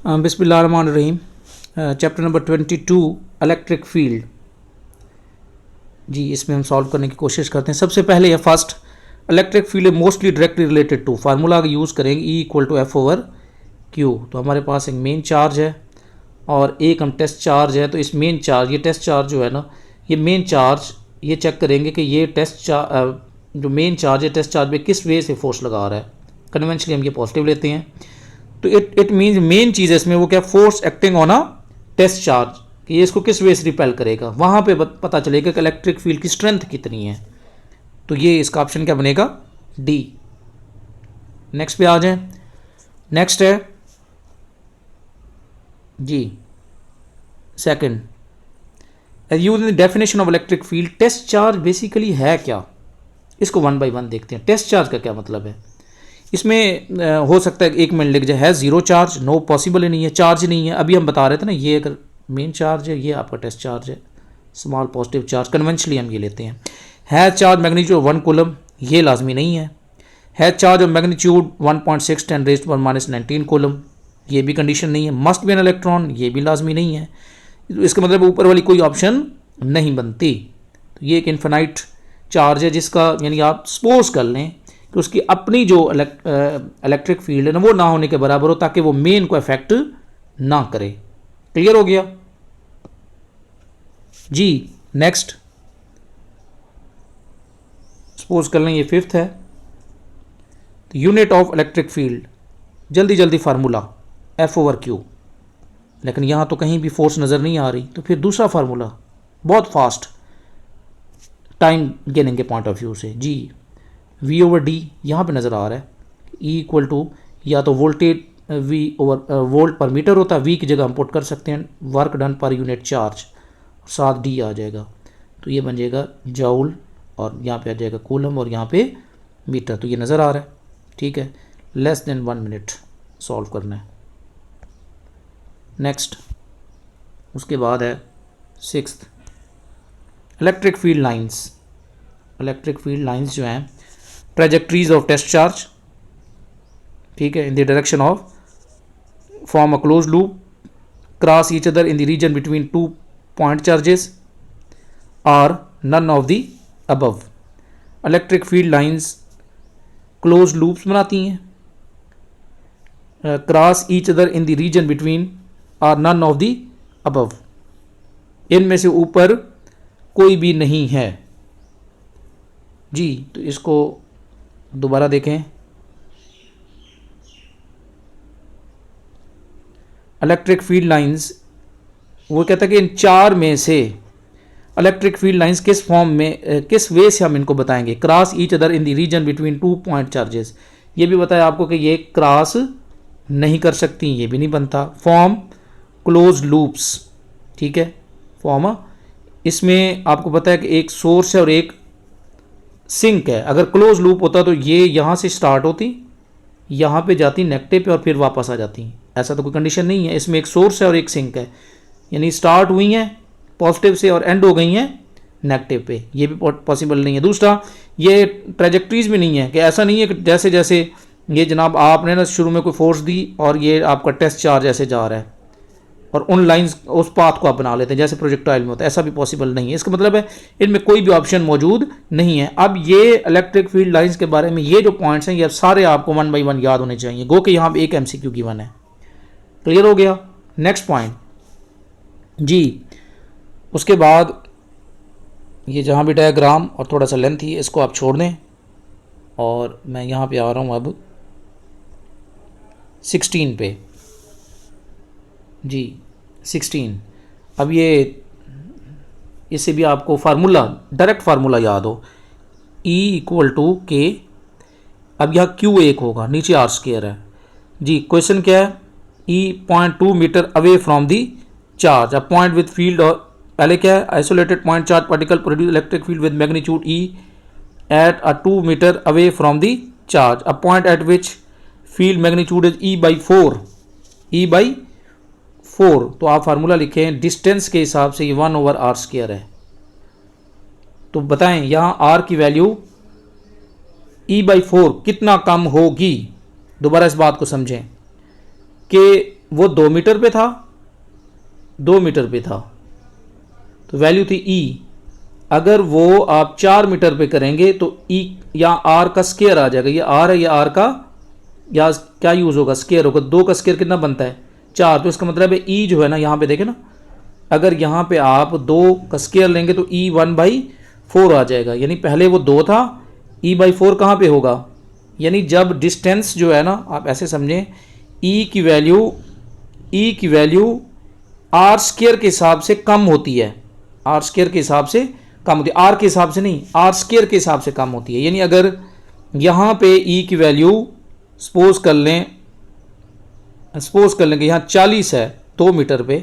बिस्मिल्लाहिर्रहमानिर्रहीम। Chapter number 22 electric field. जी इसमें हम सॉल्व करने की कोशिश करते हैं। सबसे पहले ये फर्स्ट इलेक्ट्रिक फील्ड है mostly directly related to, formula use करेंगे E equal to F over Q. तो हमारे पास एक मेन चार्ज है और एक हम टेस्ट चार्ज है। तो इस मेन चार्ज, ये टेस्ट चार्ज जो है ना, ये मेन चार्ज, ये चेक करेंगे कि ये टेस्ट चार्ज जो मेन चार्ज है टेस्ट चार्ज पे किस वे से फोर्स लगा रहा है। कन्वेंशनली हम ये पॉजिटिव लेते हैं। तो इट मीन्स मेन चीज़ है इसमें वो क्या, force acting on a test charge, कि ये इसको किस वे से रिपेल करेगा। वहाँ पे पता चलेगा कि इलेक्ट्रिक फील्ड की स्ट्रेंथ कितनी है। तो ये इसका ऑप्शन क्या बनेगा, डी। नेक्स्ट पे आ जाए। नेक्स्ट है जी second, use in the definition of electric field. Test charge basically है क्या, इसको वन बाय वन देखते हैं। टेस्ट चार्ज का क्या मतलब है। इसमें हो सकता है एक मिनट लिख जाए, है जीरो चार्ज, नो पॉसिबल ही नहीं है, चार्ज नहीं है। अभी हम बता रहे थे ना, ये अगर मेन चार्ज है, ये आपका टेस्ट चार्ज है, स्मॉल पॉजिटिव चार्ज, कन्वेंशनली हम ये लेते हैं। है चार्ज मैग्नीट्यूड 1 कूलम, ये लाजमी नहीं है। है charge of magnitude 1.6 10 raised to -19 coulomb, ये भी कंडीशन नहीं है। मस्ट बी एन इलेक्ट्रॉन, ये भी लाजमी नहीं है। इसका मतलब ऊपर वाली कोई ऑप्शन नहीं बनती। तो ये एक इन्फिनाइट चार्ज है जिसका, यानी आप सपोज कर लें कि उसकी अपनी जो इलेक्ट्रिक फील्ड है ना, वो ना होने के बराबर हो, ताकि वो मेन को इफेक्ट ना करे। क्लियर हो गया जी। नेक्स्ट सपोज कर लें ये फिफ्थ है। तो यूनिट ऑफ इलेक्ट्रिक फील्ड, जल्दी जल्दी फार्मूला एफ ओवर क्यू। लेकिन यहां तो कहीं भी फोर्स नज़र नहीं आ रही, तो फिर दूसरा फार्मूला बहुत फास्ट टाइम गेनिंग के पॉइंट ऑफ व्यू से जी, वी ओवर डी यहाँ पे नज़र आ रहा है। ई इक्वल टू या तो वोल्टेज वी ओवर वोल्ट पर मीटर होता है, वी की जगह हम पुट कर सकते हैं work done per unit charge, साथ डी आ जाएगा। तो ये बन जाएगा जाउल, और यहाँ पे आ जाएगा कूलम, और यहाँ पे मीटर। तो ये नज़र आ रहा है, ठीक है। लेस देन 1 मिनट सॉल्व करना है। नेक्स्ट उसके बाद है sixth, electric field lines. Electric field lines जो हैं, ट्रेजेक्ट्रीज ऑफ टेस्ट चार्ज, ठीक है, in the direction of form a close loop, cross each other in the region between 2 point charges, और none of the above. Electric field lines close loops बनाती हैं, cross each other in the region between और none of the above, इनमें से ऊपर कोई भी नहीं है जी। तो इसको दोबारा देखें। इलेक्ट्रिक फील्ड लाइंस, वो कहता है कि इन चार में से इलेक्ट्रिक फील्ड लाइंस किस फॉर्म में, किस वे से हम इनको बताएंगे। Cross each other in the region between 2 point charges, ये भी बताया आपको कि ये क्रॉस नहीं कर सकती, ये भी नहीं बनता। फॉर्म क्लोज लूप्स, ठीक है, फॉर्म, इसमें आपको पता है कि एक सोर्स है और एक सिंक है। अगर क्लोज लूप होता तो ये यहाँ से स्टार्ट होती, यहाँ पे जाती नेगेटिव पे और फिर वापस आ जाती। ऐसा तो कोई कंडीशन नहीं है। इसमें एक सोर्स है और एक सिंक है, यानी स्टार्ट हुई हैं पॉजिटिव से और एंड हो गई हैं नेगेटिव पे, ये भी पॉसिबल नहीं है। दूसरा, ये ट्रेजेक्ट्रीज भी नहीं है, कि ऐसा नहीं है कि जैसे जैसे ये जनाब आपने ना शुरू में कोई फोर्स दी और ये आपका टेस्ट चार्ज ऐसे जा रहा है और उन लाइंस उस पाथ को आप बना लेते हैं जैसे प्रोजेक्टाइल में होता है, ऐसा भी पॉसिबल नहीं है। इसका मतलब है इनमें कोई भी ऑप्शन मौजूद नहीं है। अब ये इलेक्ट्रिक फील्ड लाइंस के बारे में ये जो पॉइंट्स हैं, ये सारे आपको 1 बाय 1 याद होने चाहिए। गो कि यहाँ पे एक MCQ गिवन है। क्लियर हो गया। नेक्स्ट पॉइंट जी, उसके बाद ये जहाँ भी डायग्राम और थोड़ा सा लेंथ ही, इसको आप छोड़ दें और मैं यहाँ पे आ रहा हूँ अब 16 पे जी। 16, अब ये इससे भी आपको फार्मूला, डायरेक्ट फार्मूला याद हो, E इक्वल टू के। अब यहाँ Q 1 होगा, नीचे R स्क्वायर है जी। क्वेश्चन क्या है, E 0.2 metre away from the charge, a point with field, और पहले क्या है, isolated point charge particle produce electric field with magnitude E at a 2 metre away from the charge, a point at which field magnitude is E by 4। तो आप formula लिखें, distance के हिसाब से ये 1 ओवर R स्क्वायर है। तो बताएं यहाँ R की वैल्यू E by 4 कितना कम होगी। दोबारा इस बात को समझें कि वो 2 मीटर पे था, 2 मीटर पे था, तो वैल्यू थी ई। अगर वो आप 4 मीटर पे करेंगे तो ई या आर का स्केयर आ जाएगा। ये आर है, ये आर का या क्या यूज़ होगा, स्केयर होगा। 2 का स्केयर कितना बनता है, 4। तो इसका मतलब है ई जो है ना, यहाँ पे देखें ना, अगर यहाँ पे आप 2 का स्केयर लेंगे तो ई 1/4 आ जाएगा। यानी पहले वो 2 था, e/4 कहाँ पे होगा, यानी जब डिस्टेंस जो है ना, आप ऐसे समझें, ई की वैल्यू आर स्केयर के हिसाब से कम होती है, आर स्केयर के हिसाब से कम होती है, आर के हिसाब से नहीं, आर स्केयर के हिसाब से कम होती है। यानी अगर यहाँ पे ई की वैल्यू सपोज कर लें कि यहाँ 40 है 2 मीटर पे,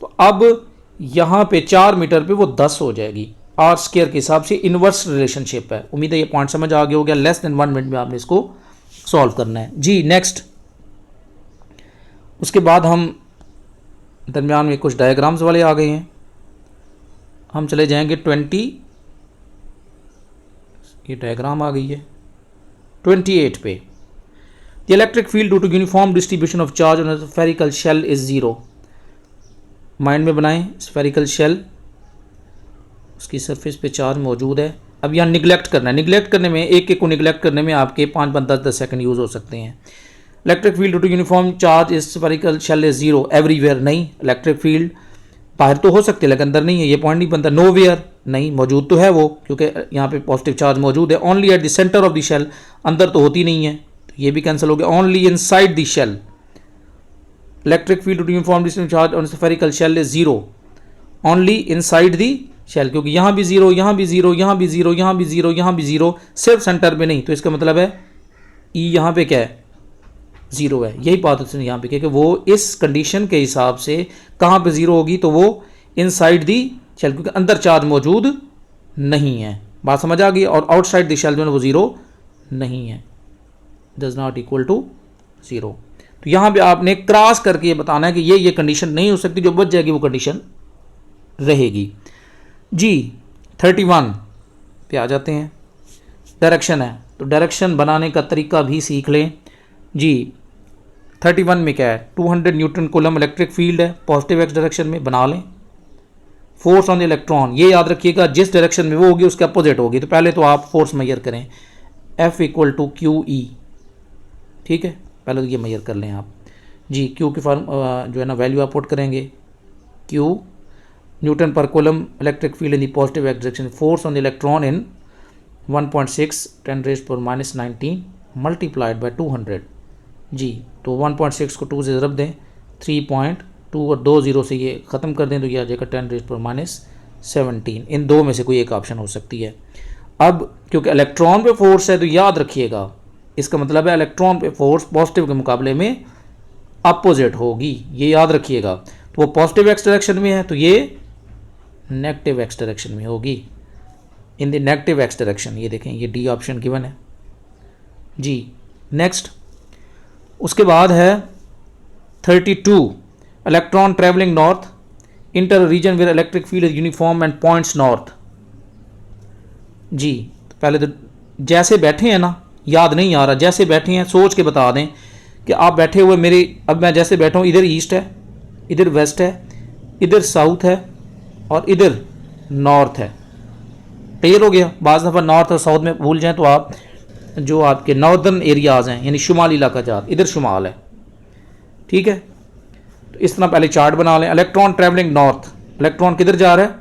तो अब यहाँ पे 4 मीटर पे वो 10 हो जाएगी। आर स्केयर के हिसाब से इन्वर्स रिलेशनशिप है। उम्मीद है ये पॉइंट समझ आ गया हो गया। लेस देन 1 मिनट में आपने इसको सॉल्व करना है जी। नेक्स्ट, उसके बाद हम दरमियान में कुछ डायग्राम्स वाले आ गए हैं, हम चले जाएंगे 20, ये डायग्राम आ गई है 28 पे। The electric field due to uniform distribution of charge on a spherical shell is 0। Mind में बनाएं, स्फेरिकल शेल, उसकी सरफेस पे चार्ज मौजूद है। अब यहाँ निगलेक्ट करना है, निगलेक्ट करने में, एक को निगलेक्ट करने में आपके 5-10 सेकंड यूज़ हो सकते हैं। Electric field due to uniform charge is spherical shell is 0 everywhere. नहीं, इलेक्ट्रिक फील्ड बाहर तो हो सकते हैं लेकिन अंदर नहीं है, ये पॉइंट नहीं बनता। नोवेयर, नहीं, मौजूद तो है वो, क्योंकि यहाँ पे पॉजिटिव चार्ज मौजूद है। Only at the centre of the shell, अंदर तो होती नहीं है, तो ये भी कैंसिल हो गया। Only inside the shell, electric field due to uniform distribution charge on spherical shell is 0 only inside the shell, क्योंकि यहाँ भी 0, यहाँ भी 0, यहाँ भी 0, यहाँ भी 0, यहाँ भी 0, सिर्फ सेंटर पे नहीं। तो इसका मतलब है ई यहाँ पे क्या है, 0 है। यही बात उसने यहाँ पे, क्योंकि वो इस कंडीशन के हिसाब से कहाँ पे 0 होगी, तो वो इनसाइड दी शेल, क्योंकि अंदर चार्ज मौजूद नहीं है। बात समझ आ गई। और आउटसाइड दी शेल जो है वो 0 नहीं है, डज नॉट इक्वल टू 0। तो यहाँ पे आपने क्रॉस करके ये बताना है कि ये कंडीशन नहीं हो सकती, जो बच जाएगी वो कंडीशन रहेगी जी। 31 पे आ जाते हैं। डायरेक्शन है, तो डायरेक्शन बनाने का तरीका भी सीख लें जी। 31 में क्या है, 200 न्यूटन कूलम इलेक्ट्रिक फील्ड है, पॉजिटिव एक्स डायरेक्शन में बना लें। फोर्स ऑन द इलेक्ट्रॉन, ये याद रखिएगा, जिस डायरेक्शन में वो होगी उसके अपोजिट होगी। तो पहले तो आप फोर्स मेजर करें, F = QE, ठीक है, पहले तो ये मेजर कर लें आप जी। Q की फॉर्म जो है ना वैल्यू आप पुट करेंगे, Q न्यूटन पर coulomb electric field in the positive x direction, force on the electron in 1.6 10⁻⁻19 multiplied by 200 जी। तो 1.6 को 2 से ज़रब दें, 3.2 और 2 0 से ये ख़त्म कर दें, तो ये आ जाएगा 10⁻17। इन दो में से कोई एक ऑप्शन हो सकती है। अब क्योंकि इलेक्ट्रॉन पे फोर्स है, तो याद रखिएगा, इसका मतलब है इलेक्ट्रॉन पे फोर्स पॉजिटिव के मुकाबले में अपोजिट होगी, ये याद रखिएगा। तो वो पॉजिटिव एक्स डायरेक्शन में है, तो ये नेगेटिव एक्स डायरेक्शन में होगी, in the negative x direction. ये देखें, ये डी ऑप्शन गिवन है जी। नेक्स्ट, उसके बाद है 32, electron travelling north enter region where electric field is uniform and points north जी। तो पहले तो जैसे बैठे हैं ना, याद नहीं आ रहा, जैसे बैठे हैं सोच के बता दें कि आप बैठे हुए मेरे, अब मैं जैसे बैठा हूँ, इधर ईस्ट है, इधर वेस्ट है, इधर साउथ है और इधर नॉर्थ है। क्लियर हो गया। बाज़ दफ़ा नॉर्थ और साउथ में भूल जाएं तो आप जो आपके नॉर्दर्न एरियाज़ हैं, यानी शुमाली इलाका जात, इधर शुमाल है, ठीक है। तो इस तरह पहले चार्ट बना लें। इलेक्ट्रॉन ट्रैवलिंग नॉर्थ, इलेक्ट्रॉन किधर जा रहा है,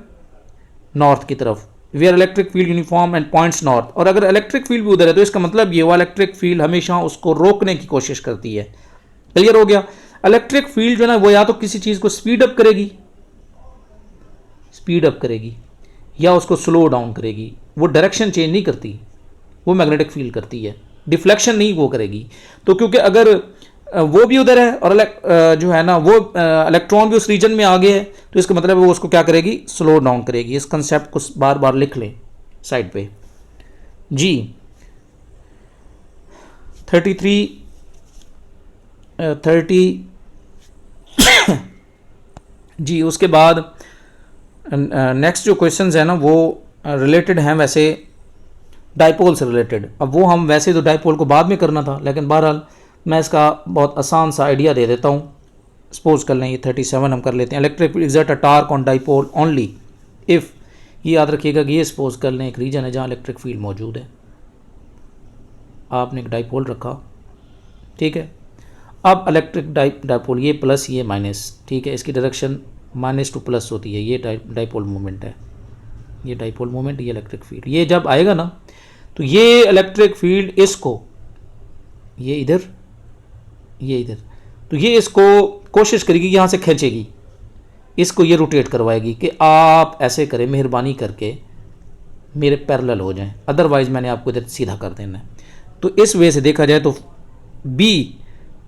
नॉर्थ की तरफ। Where electric field uniform and points north, और अगर इलेक्ट्रिक फील्ड भी उधर है तो इसका मतलब ये हुआ इलेक्ट्रिक फील्ड हमेशा उसको रोकने की कोशिश करती है। क्लियर हो गया। इलेक्ट्रिक फील्ड जो है ना वो या तो किसी चीज़ को स्पीड अप करेगी या उसको स्लो डाउन करेगी, वो डायरेक्शन चेंज नहीं करती, वो मैग्नेटिक फील्ड करती है, डिफ्लेक्शन नहीं वो करेगी। तो क्योंकि अगर वो भी उधर है और जो है ना वो इलेक्ट्रॉन भी उस रीजन में आ गए है, तो इसका मतलब वो उसको क्या करेगी, स्लो डाउन करेगी। इस कंसेप्ट को बार बार लिख लें साइड पे जी। 30 जी। उसके बाद नेक्स्ट जो क्वेश्चंस है ना वो रिलेटेड हैं वैसे डाइपोल से रिलेटेड। अब वो हम वैसे तो डाइपोल को बाद में करना था, लेकिन बहरहाल मैं इसका बहुत आसान सा आइडिया दे देता हूँ। सपोज कर लें ये 37 हम कर लेते हैं। Electric field exert a torque on dipole only if, ये याद रखिएगा कि ये सपोज कर लें एक रीजन है जहाँ इलेक्ट्रिक फील्ड मौजूद है, आपने एक डाइपोल रखा, ठीक है। अब इलेक्ट्रिक डाइपोल ये प्लस ये माइनस, ठीक है, इसकी डायरेक्शन माइनस टू प्लस होती है, ये डाइपोल मोमेंट है, ये डाइपोल मोमेंट, ये इलेक्ट्रिक फील्ड, ये जब आएगा ना तो ये इलेक्ट्रिक फील्ड इसको, ये इधर, ये इधर, तो ये इसको कोशिश करेगी यहाँ से खींचेगी, इसको ये रोटेट करवाएगी कि आप ऐसे करें मेहरबानी करके मेरे पैरेलल हो जाएं, अदरवाइज मैंने आपको इधर सीधा कर देना है। तो इस वे से देखा जाए तो बी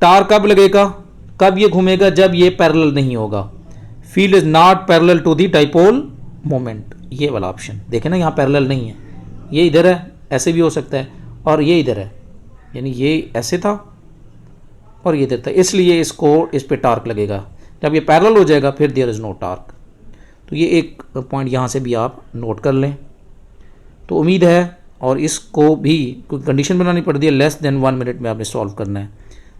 टार कब लगेगा, कब ये घूमेगा, जब ये पैरेलल नहीं होगा। Field is not parallel to the dipole moment, ये वाला ऑप्शन देखें ना, यहाँ पैरेलल नहीं है, ये इधर है, ऐसे भी हो सकता है, और ये इधर है, यानी ये ऐसे था और ये इधर था, इसलिए इसको इस पे टार्क लगेगा। जब ये पैरेलल हो जाएगा फिर देयर इज़ नो टार्क। तो ये एक पॉइंट यहाँ से भी आप नोट कर लें। तो उम्मीद है, और इसको भी कोई कंडीशन बनानी पड़ती है, लेस देन 1 मिनट में आपने सॉल्व करना है।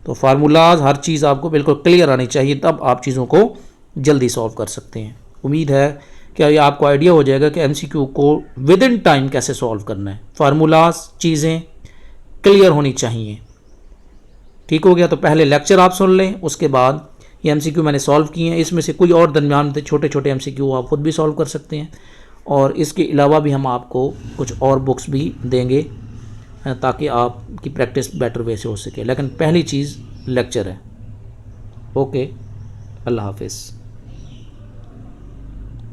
तो फार्मूलाज हर चीज़ आपको बिल्कुल क्लियर आनी चाहिए, तब आप चीज़ों को जल्दी सॉल्व कर सकते हैं। उम्मीद है कि ये आपको आइडिया हो जाएगा कि MCQ को विद इन टाइम कैसे सॉल्व करना है। फार्मूलाज चीज़ें क्लियर होनी चाहिए, ठीक हो गया। तो पहले लेक्चर आप सुन लें, उसके बाद ये MCQ मैंने सॉल्व किए हैं, इसमें से कोई और दरमियान में छोटे छोटे MCQ आप खुद भी सॉल्व कर सकते हैं, और इसके अलावा भी हम आपको कुछ और बुक्स भी देंगे ताकि आपकी प्रैक्टिस बेटर वे से हो सके। लेकिन पहली चीज़ लेक्चर है। ओके, अल्लाह हाफिज़।